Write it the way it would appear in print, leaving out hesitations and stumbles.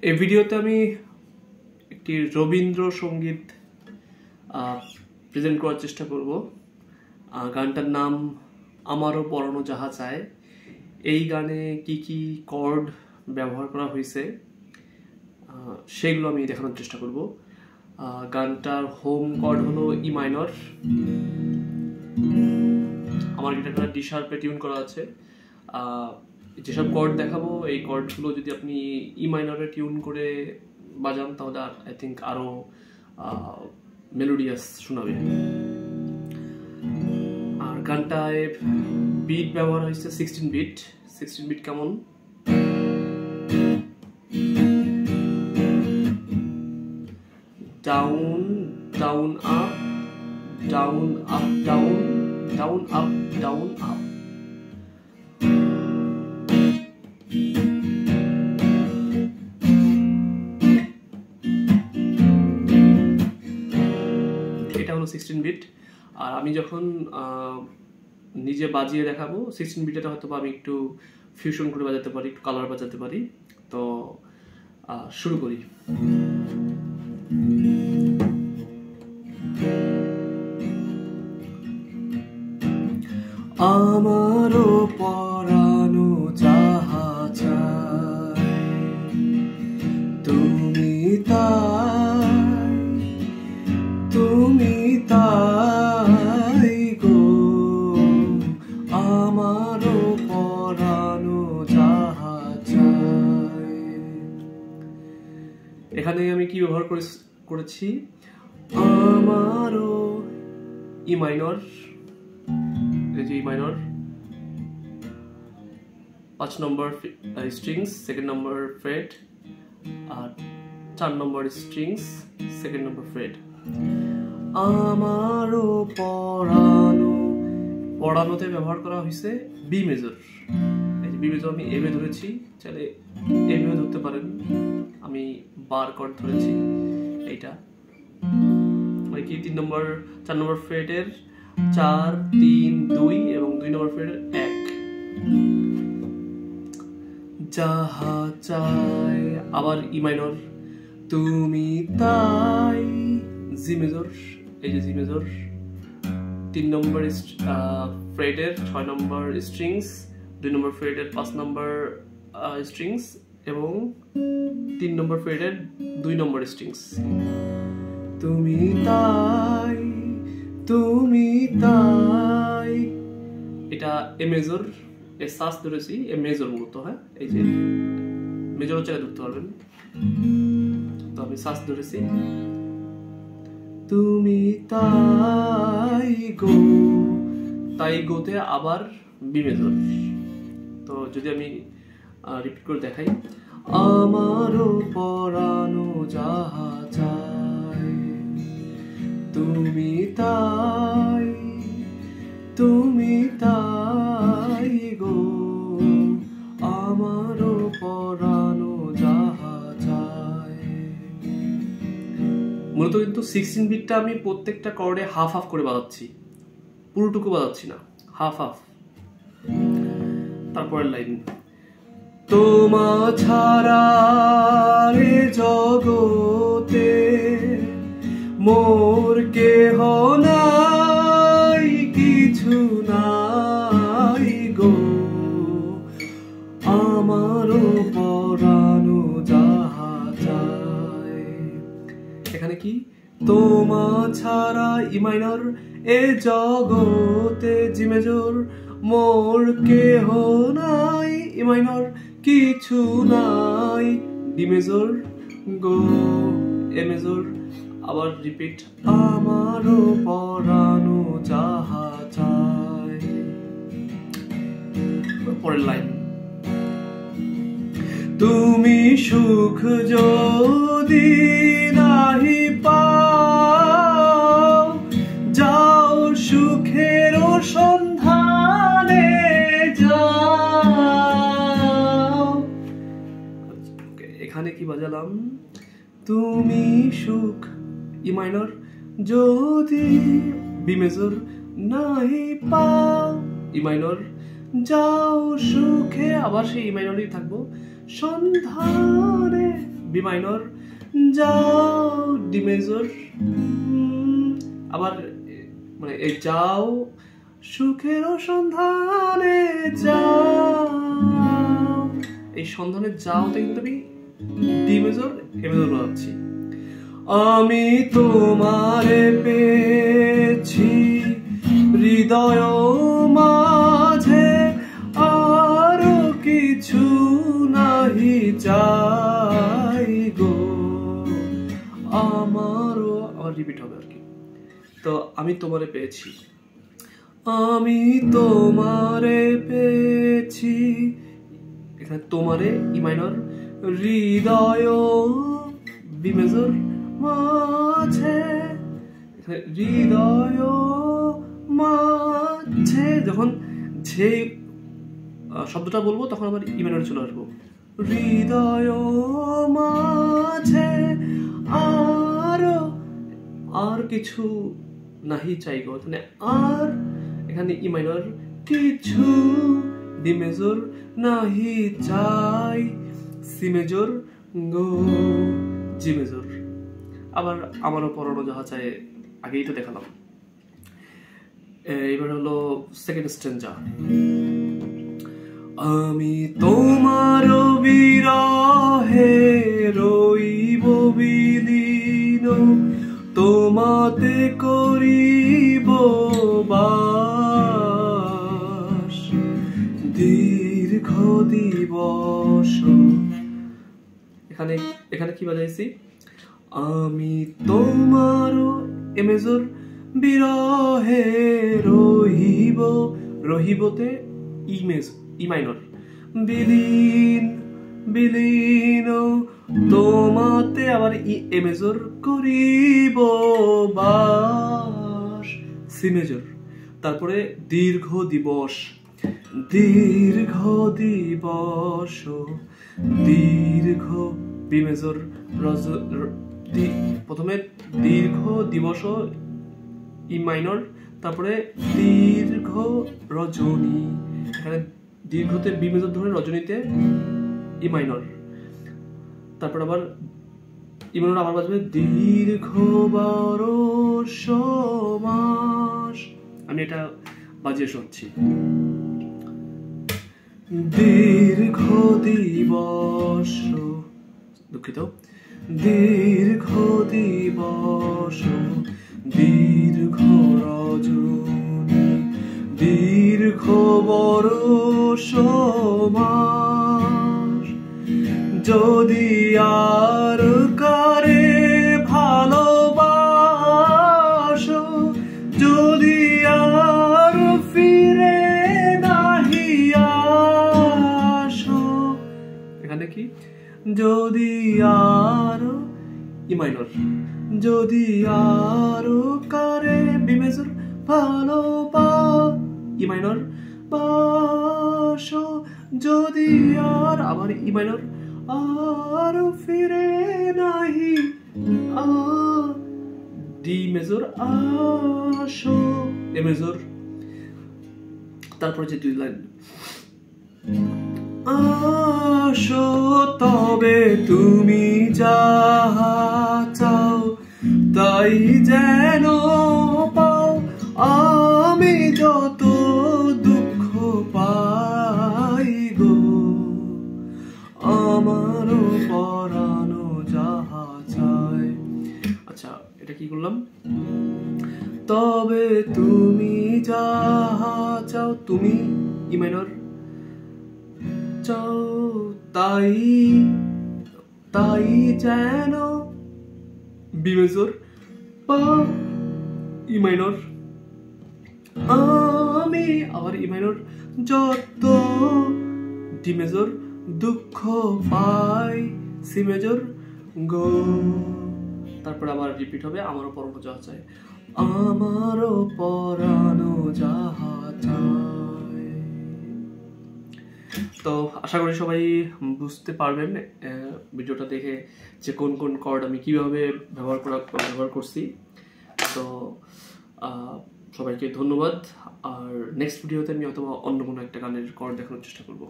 এই ভিডিওতে আমি একটি রবীন্দ্রসঙ্গীত প্রেজেন্ট করার চেষ্টা করব। গানটার নাম আমারও পরানো যাহা চায়। এই গানে কি কি কর্ড ব্যবহার করা হয়েছে সেগুলো আমি দেখানোর চেষ্টা করব। গানটার হোম কর্ড হলো ই মাইনর। আমার গিটারটা ডি শার্পে টিউন করা আছে। যেসব কর্ড দেখাবো এই কর্ডগুলো যদি আপনি ই মাইনরে টিউন করে বাজান তাহলে আই থিঙ্ক আরো মেলোডিয়াস শোনাবে। আর গানটায় বিট ব্যবহার হয়েছে 16 বিট। 16 বিট কেমন? Down down up down up down down up down up. এটা হলো 16 বিট। আর আমি যখন নিজে বাজিয়ে দেখাবো 16 বিটটা হয়তো আমি একটু ফিউশন করে বাজাতে পারি, একটু কালার বাজাতে পারি। তো শুরু করি। আমারও পরানো যাহা চায় তুমি তাই গো, আমারও পরানো যাহা চায়। এখানে আমি কি ব্যবহার করেছি? আমারও ই মাইনর, ই মাইনর 5 নম্বর স্ট্রিংস, 2nd নম্বর ফ্রেট, আর 4 নম্বর স্ট্রিংস, 2nd নম্বর ফ্রেট। আমারও পড়ানোতে ব্যবহার করা হয়েছে বি মেজর। এই যে বি মেজর আমি এ ধরেছি, চাইলে এ ধরতে পারেন। আমি বার কর্ড ধরেছি এইটা, মানে কি 4 নম্বর ফ্রেটের 4, 3, 2 এবং 2 নম্বর ফ্রেটের 1। যাহা চাই, আবার ই মাইনর তুমি তাই, জি মেজর। এই যে জি মেজর 3 নম্বর ফ্রেটের 6 নম্বর স্ট্রিংস, 2 নম্বর ফ্রেটের 5 নম্বর স্ট্রিংস এবং 3 নম্বর ফ্রেটের 2 নম্বর স্ট্রিংস। তুমি তাই এটা এ মেজর, এ সাস ধরেছি, এ মেজর মূলত। হ্যাঁ, এই যে মেজর চাইলে ধরতে পারবেন, তো আমি সাস ধরেছি। তুমি তাই গোতে আবার বি মেজর। তো যদি আমি রিপিট করে দেখাই, আমারও পরানো যাহা চায় তুমি তাই গো, আমারও পরানো যাহা চায়। মূলত কিন্তু 16 বিটটা আমি প্রত্যেকটা কর্ডে হাফ হাফ করে বাজাচ্ছি, পুরোটুকু বাজাচ্ছি না, হাফ হাফ। তারপরের লাইন, তোমা ছাড়া রে জগতে মোর কেহ নাই, কিছু নাই গো, আমারও পরানো যাহা চায়। এখানে কি তোমা ছাড়া ই মাইনর, এ জগতে জি মেজর, মোর কেহ নাই ই মাইনর, কিছু নাই D major go, a major. আবার রিপিট, আমারও পরানো যাহা চায়। পরের লাইন, তুমি সুখ যদি নাহি পাও, যাও সুখের সন্ধানে যাও। এখানে কি বাজালাম? তুমি সুখ ই মাইনর যদি বি মেজর নাহি পাও, ই মাইনর যাও সুখে, আবার সেই ই মাইনরেই থাকবো, সন্ধানে বি মাইনর, যাও ডি মেজর, আবার মানে এই যাও সুখের সন্ধানে যাও, এই সন্ধানে যাওতে কিন্তু আমি ডি মেজর এ মেজর বাজাচ্ছি। আমি তোমারে পেয়েছি হৃদয় মাঝে, আরো কিছু নাহি চাই গো আমারও, আবার রিপিট হবে আর কি। তো আমি তোমারে পেয়েছি, আমি তোমারে পেয়েছি, এখানে তোমারে ই মাইনর, হৃদয় বি মেজর মাঝে, এখানে হৃদয় মাঝে, যখন যে শব্দটা বলবো তখন আবার ই মাইনরে চলে আসবো, হৃদয় মাঝে আর কিছু নাহি চাই গো, মানে আর এখানে ই মাইনর কিছু, ডি মেজর নাহি চাই, সি মেজর গো, জি মেজর। আবার আমারও পড়ানো যাহা চাই আগেই তো দেখালাম। এবার হলো সেকেন্ড স্ট্যাঞ্জা। আমি তোমার বিরহে রইব বিলীন, তোমাতে করিব বাস দীর্ঘ দিবস। এখানে এখানে কি বাজাইছি, আমি তোমার এ মেজর বিরহে রহিব, রহিবতে ই মেজর ই মাইনর, বিলীন বিলীন তোমাতে আবার ই এ মেজর করিব বাস, সি মেজর। তারপরে দীর্ঘ দিবস, দীর্ঘ দিবস, দীর্ঘ বি মেজর, প্রথমে দীর্ঘ দিবস ই মাইনর, তারপরে দীর্ঘ রজনী, এখানে দীর্ঘতে বি মেজর ধরে রজনীতে ই মাইনর, তারপর আবার ই মাইনর আবার বাজবে দীর্ঘ বরষ মাস। আমি এটা বাজিয়ে শোনাচ্ছি, দীর্ঘ দিবস, দুঃখিত, দীর্ঘ দিবস, দীর্ঘ রজনী, দীর্ঘ বরষ মাস, যদি আর কারে ভালোবাসো, যদি আর ফিরে নাহি আসো, এখানে কি যদি আর ই মাইনর, যদি আর কারে বি মেজর ভালোবা ই মাইনর বাসো, যদি আর আবার ই মাইনর আর ফিরে নাহি ডি মেজর আসো, এ মেজর। তারপর যে দুই লাইন, আসো তবে তুমি যাহা চাও তাই যেন পাও, আমি যত দুঃখ পাই গো আমারও পরানো যাহা চায়। আচ্ছা, এটা কি করলাম, তবে তুমি যাহা চাও, তুমি ই মাইনর চাও তাই, তাই যেন বি মেজর পা ই মাইনর, আমি আবার ই মাইনর যত ডি মেজর দুঃখ পাই, সি মেজর গো। তারপর আবার রিপিট হবে আমারও পরানো যাহা চাই, আমারও পরানো যাহা চাই। তো আশা করি সবাই বুঝতে পারবেন ভিডিওটা দেখে যে কোন কোন কর্ড আমি কিভাবে ব্যবহার করছি। তো সবাইকে ধন্যবাদ, আর নেক্সট ভিডিওতে আমি অথবা অন্য কোনো একটা গানের কর্ড দেখানোর চেষ্টা করব।